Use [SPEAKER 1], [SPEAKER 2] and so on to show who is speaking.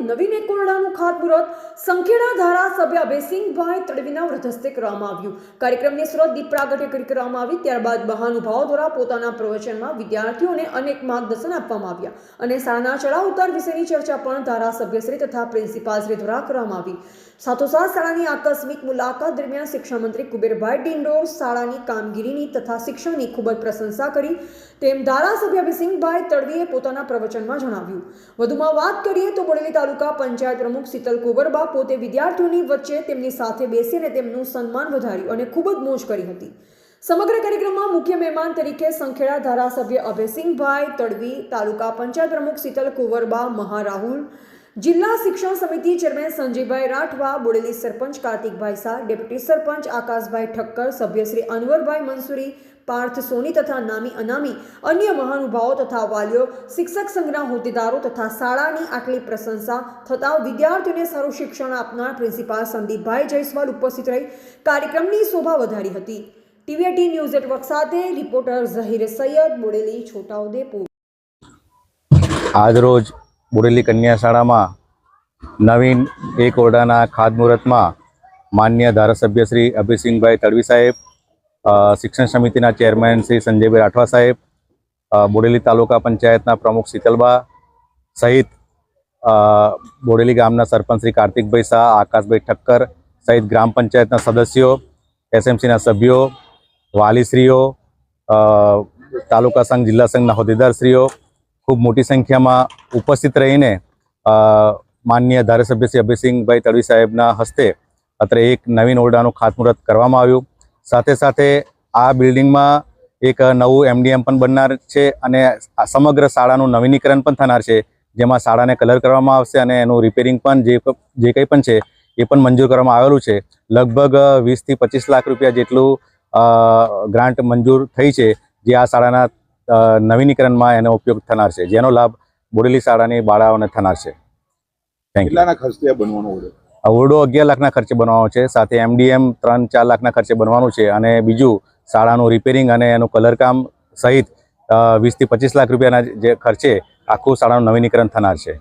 [SPEAKER 1] નવીન એક ઓરડાનું ખાતમુહૂર્ત સંખેડા ધારાસભ્ય અભયસિંહભાઈ તડવીના વૃદ્ધ હસ્તે કરવામાં આવ્યું। કાર્યક્રમની શરૂઆત દીપ પ્રાગટ્ય કરી કરવામાં આવી। ત્યારબાદ મહાનુભાવો દ્વારા પોતાના પ્રવચનમાં વિદ્યાર્થીઓને અનેક માર્ગદર્શન આપવામાં આવ્યા અને શાળાના ચડાવ ઉતાર વિશેની ચર્ચા પણ ધારાસભ્યશ્રી તથા પ્રિન્સિપાલશ્રી દ્વારા કરવામાં આવી। સાથોસાથ શાળાની આકસ્મિક મુલાકાત દરમિયાન શિક્ષણ મંત્રી કુબેરભાઈ ડિંડોર શાળાની કામગીરીની તથા શિક્ષણની ખૂબ જ પ્રશંસા કરી તેમ ધારાસભ્ય અભયસિંહભાઈ તડવીએ પોતાના પ્રવચનમાં જણાવ્યું। વધુમાં વાત કરીએ તો બોડેલી તાલુકા પંચાયત પ્રમુખ શીતલ કુંવરબા પોતે વિદ્યાર્થીઓની વચ્ચે તેમની સાથે બેસીને તેમનું સન્માન વધાર્યું અને ખૂબ જ મોજ કરી હતી। સમગ્ર કાર્યક્રમમાં મુખ્ય મહેમાન તરીકે સંખેડા ધારાસભ્ય અભયસિંહભાઈ તડવી, તાલુકા પંચાયત પ્રમુખ શીતલ કુંવરબા, મહારાહુલ, જિલ્લા શિક્ષણ સમિતિ ચેરમેન સંજયભાઈ રાઠવા, બોડેલી સરપંચ કાર્તિકભાઈ શાહ, ડેપ્યુટી સરપંચ આકાશભાઈ ઠક્કર, સભ્યશ્રી અનવરભાઈ મંસૂરી, પાર્થ સોની તથા નામી અનામી અન્ય મહાનુભાવો તથા વાલીઓ, શિક્ષક સંઘના હોદ્દેદારો તથા શાળાની આટલી પ્રશંસા થતાં વિદ્યાર્થીઓને સારું શિક્ષણ આપનાર પ્રિન્સિપાલ સંદીપભાઈ જયસ્વાલ ઉપસ્થિત રહી કાર્યક્રમની શોભા વધારી હતી। ટીવી18 ન્યૂઝ નેટવર્ક સાથે રિપોર્ટર ઝહીર સૈયદ, બોડેલી, છોટાઉદેપુર।
[SPEAKER 2] આજરોજ બોડેલી કન્યા શાળામાં નવીન એક ઓરડાના ખાતમુહૂર્તમાં માન્ય ધારાસભ્ય શ્રી અભયસિંહભાઈ તડવી સાહેબ, શિક્ષણ સમિતિના ચેરમેન શ્રી સંજયભાઈ રાઠવા સાહેબ, બોડેલી તાલુકા પંચાયતના પ્રમુખ શીતલબા સહિત બોડેલી ગામના સરપંચ શ્રી કાર્તિકભાઈ શાહ, આકાશભાઈ ઠક્કર સહિત ગ્રામ પંચાયતના સદસ્યો, એસએમસીના સભ્યો, વાલીશ્રીઓ, તાલુકા સંઘ, જિલ્લા સંઘના હોદ્દેદારશ્રીઓ ખૂબ મોટી સંખ્યામાં ઉપસ્થિત રહીને માન્ય ધારાસભ્ય શ્રી અભયસિંહભાઈ તડવી સાહેબના હસ્તે અત્રે એક નવીન ઓરડાનું ખાતમુહૂર્ત કરવામાં આવ્યું। સાથે સાથે આ બિલ્ડિંગમાં એક નવું એમડીએમ પણ બનનાર છે અને સમગ્ર શાળાનું નવીનીકરણ પણ થનાર છે, જેમાં શાળાને કલર કરવામાં આવશે અને એનું રિપેરિંગ પણ જે કંઈ પણ છે એ પણ મંજૂર કરવામાં આવેલું છે। લગભગ 20 થી 25 લાખ રૂપિયા જેટલું ગ્રાન્ટ મંજૂર થઈ છે, જે આ શાળાના નવીનીકરણમાં એનો ઉપયોગ થનાર છે, જેનો લાભ બોડેલી શાળાની બાળાઓને થનાર છે। Thank you. ઓરડો 11 લાખના ખર્ચે બનવાનો છે, સાથે એમડીએમ 3-4 લાખના ખર્ચે બનવાનું છે અને બીજું શાળાનું રિપેરિંગ અને એનું કલરકામ સહિત 20 થી 25 લાખ રૂપિયાના જે ખર્ચે આખું શાળાનું નવીનીકરણ થનાર છે।